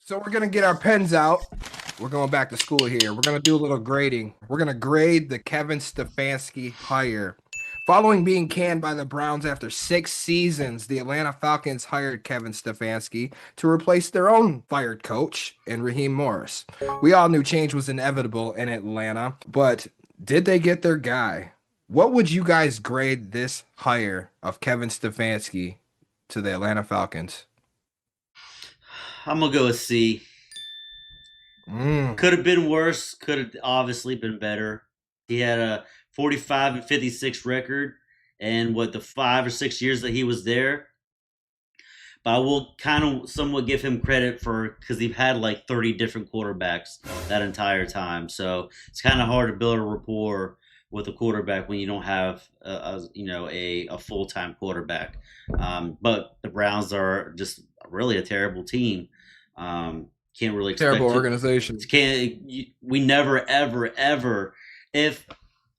So we're gonna get our pens out. We're going back to school here. We're gonna do a little grading. We're gonna grade the Kevin Stefanski hire. Following being canned by the Browns after 6 seasons, the Atlanta Falcons hired Kevin Stefanski to replace their own fired coach in Raheem Morris. We all knew change was inevitable in Atlanta, but did they get their guy? What would you guys grade this hire of Kevin Stefanski to the Atlanta Falcons? I'm gonna go with C. Mm. Could have been worse. Could have obviously been better. He had a 45-56 record, and what the 5 or 6 years that he was there. But I will kind of somewhat give him credit for because he had like 30 different quarterbacks that entire time. So it's kind of hard to build a rapport with a quarterback when you don't have a full time quarterback. But the Browns are just really a terrible team. Can't really Terrible expect to. organization. We never ever if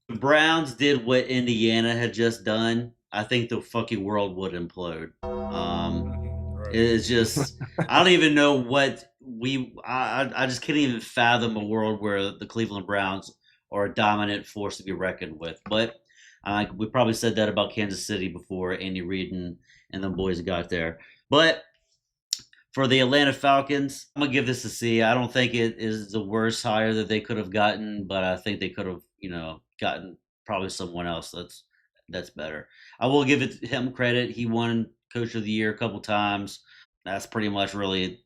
the Browns did what Indiana had just done, I think the fucking world would implode. Right. It's just I don't even know what I just can't even fathom a world where the Cleveland Browns are a dominant force to be reckoned with. But we probably said that about Kansas City before Andy Reid and the boys got there. But for the Atlanta Falcons, I'm gonna give this a C. I don't think it is the worst hire that they could have gotten, but I think they could have, gotten probably someone else that's better. I will give him credit. He won Coach of the Year a couple times. That's pretty much really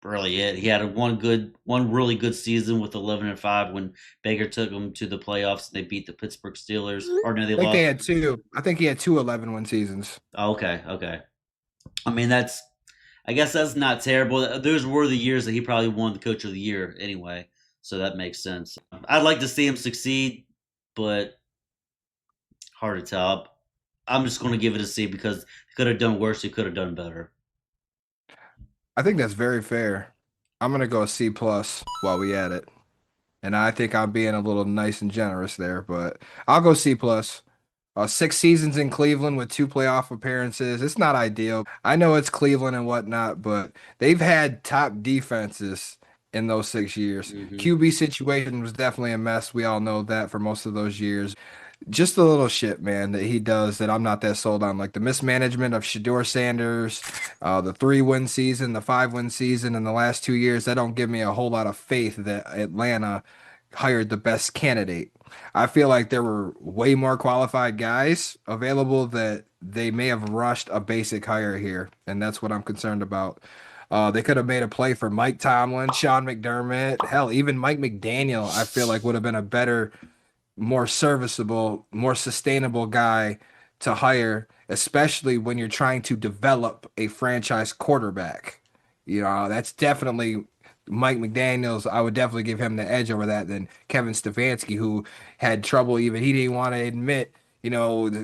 it. He had one really good season with 11-5 when Baker took them to the playoffs and they beat the Pittsburgh Steelers. Or no, they I think they lost. had two. I think he had two 11-win seasons. Oh, okay. I mean, I guess that's not terrible. Those were the years that he probably won the Coach of the Year anyway, so that makes sense. I'd like to see him succeed, but hard to tell. I'm just going to give it a C because he could have done worse. He could have done better. I think that's very fair. I'm gonna go C plus while we at it. And I think I'm being a little nice and generous there, but I'll go C plus. 6 seasons in Cleveland with two playoff appearances. It's not ideal. I know it's Cleveland and whatnot, but they've had top defenses in those 6 years. Hmm. QB situation was definitely a mess. We all know that for most of those years. Just a little shit, man, that he does that I'm not that sold on. Like the mismanagement of Shador Sanders, the 3-win season, the 5-win season in the last 2 years. That don't give me a whole lot of faith that Atlanta hired the best candidate. I feel like there were way more qualified guys available that they may have rushed a basic hire here, and that's what I'm concerned about. They could have made a play for Mike Tomlin, Sean McDermott, hell, even Mike McDaniel. I feel like would have been a better, more serviceable, more sustainable guy to hire, especially when you're trying to develop a franchise quarterback. That's definitely Mike McDaniels. I would definitely give him the edge over that than Kevin Stefanski, who had trouble even he didn't want to admit.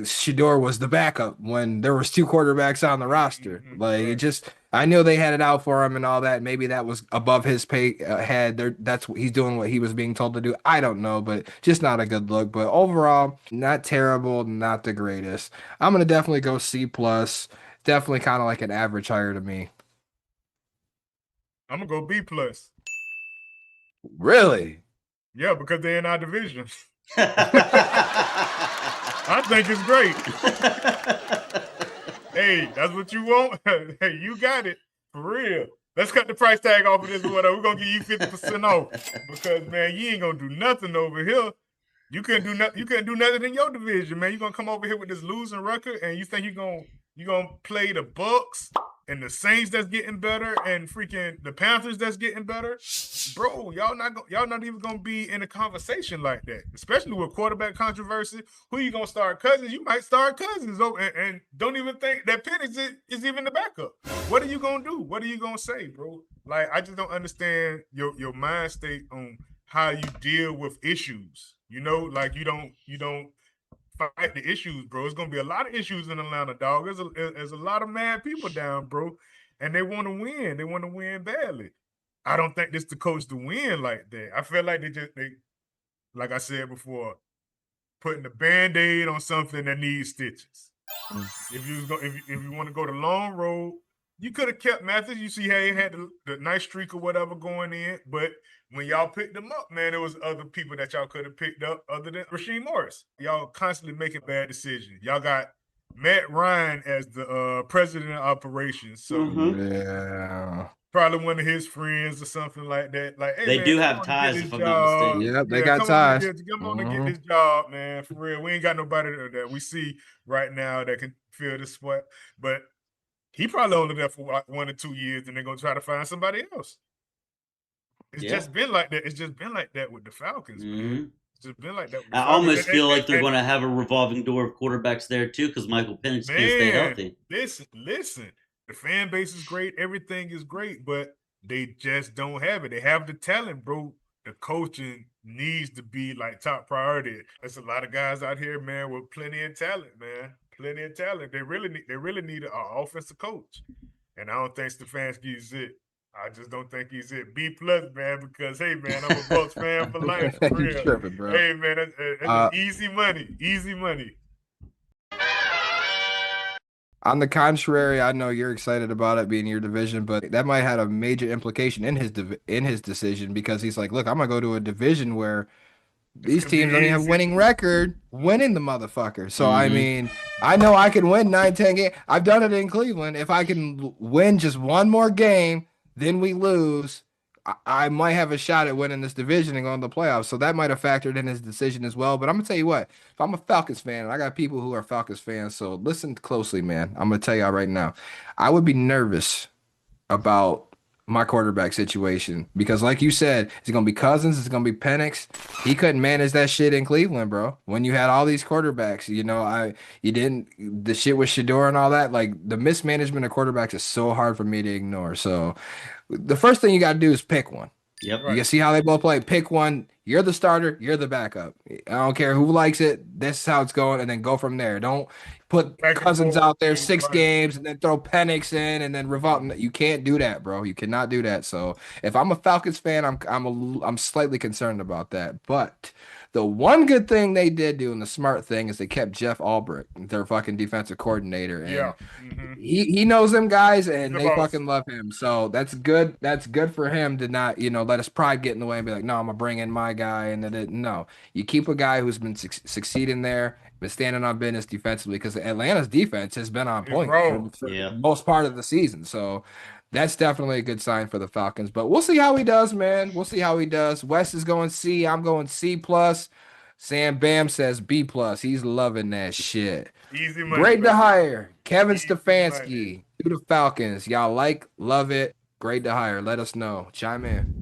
Shador was the backup when there was two quarterbacks on the roster. Like it Right. just, I know they had it out for him and all that. Maybe that was above his pay head. That's what he's doing. What he was being told to do. I don't know, but just not a good look. But overall, not terrible, not the greatest. I'm gonna definitely go C plus. Definitely kind of like an average hire to me. I'm gonna go B plus. Really? Yeah, because they're in our division. I think it's great. Hey, that's what you want. Hey, you got it for real. Let's cut the price tag off of this. Whatever, we're gonna give you 50% off because man, you ain't gonna do nothing over here. You couldn't do nothing. You couldn't do nothing in your division, man. You're gonna come over here with this losing record, and you think you're gonna play the Bucks and the Saints that's getting better, and freaking the Panthers that's getting better, bro. Y'all not even gonna be in a conversation like that, especially with quarterback controversy. Who you gonna start? Cousins? You might start Cousins, and don't even think that Penix is even the backup. What are you gonna do? What are you gonna say, bro? Like I just don't understand your mind state on how you deal with issues. Like you don't fight the issues, bro. It's gonna be a lot of issues in Atlanta, dog. There's a lot of mad people down, bro, and they want to win. They want to win badly. I don't think this the coach to win like that. I feel like they like I said before, putting the Band-Aid on something that needs stitches. If you want to go the long road, You could have kept Mathis. You see how he had the nice streak or whatever going in, but when y'all picked him up, man, there was other people that y'all could have picked up other than Rasheed Morris. Y'all constantly making bad decisions. Y'all got Matt Ryan as the president of operations, so Yeah. probably one of his friends or something like that. Like, hey, They man, do come have on and ties, get this if I'm not job. mistaken. Yep, they Yeah, got come on and ties. come on and get this job, man. For real, we ain't got nobody that we see right now that can fill the spot. But he probably only there for like 1 or 2 years, and they're gonna try to find somebody else. It's just been like that. It's just been like that with the Falcons, man. It's just been like that with the I Falcons. almost feel like they're going to have a revolving door of quarterbacks there too, because Michael Penix can't stay healthy. Listen. The fan base is great. Everything is great, but they just don't have it. They have the talent, bro. The coaching needs to be like top priority. There's a lot of guys out here, man, with plenty of talent, man. Plenty of talent. They really need an offensive coach, and I don't think Stefanski is it. I just don't think he's it. B plus, man, because hey, man, I'm a Bucks fan for life, for You real. tripping, bro. Hey, man, that's easy money. Easy money. On the contrary, I know you're excited about it being your division, but that might have a major implication in his decision because he's like, look, I'm gonna go to a division where these teams don't even have a winning record, winning the motherfucker. So I mean, I know I can win 9-10 games. I've done it in Cleveland. If I can win just one more game, then we lose. I might have a shot at winning this division and going to the playoffs. So that might have factored in his decision as well. But I'm gonna tell you what, if I'm a Falcons fan, and I got people who are Falcons fans, so listen closely, man. I'm gonna tell y'all right now, I would be nervous about my quarterback situation because, like you said, it's gonna be Cousins, it's gonna be Penix. He couldn't manage that shit in Cleveland, bro. When you had all these quarterbacks, you didn't the shit with Shador and all that. Like the mismanagement of quarterbacks is so hard for me to ignore. So the first thing you got to do is pick one. Yep. You can see how they both play. Pick one. You're the starter. You're the backup. I don't care who likes it. This is how it's going, and then go from there. Don't put Cousins out there 6 games and then throw Penix in and then revolt. You can't do that, bro. You cannot do that. So if I'm a Falcons fan, I'm slightly concerned about that. But the one good thing they did do and the smart thing is they kept Jeff Albrecht, their fucking defensive coordinator, and he knows them guys and they fucking love him. So that's good. That's good for him to not let his pride get in the way and be like, no, I'm gonna bring in my guy. And then no, you keep a guy who's been succeeding there, been standing on business defensively because Atlanta's defense has been on point for most part of the season. So that's definitely a good sign for the Falcons. But we'll see how he does, man. We'll see how he does. Wes is going C. I'm going C plus. Sam Bam says B plus. He's loving that shit. Easy money. Great to hire. Kevin Stefanski to the Falcons. Y'all love it. Great to hire. Let us know. Chime in.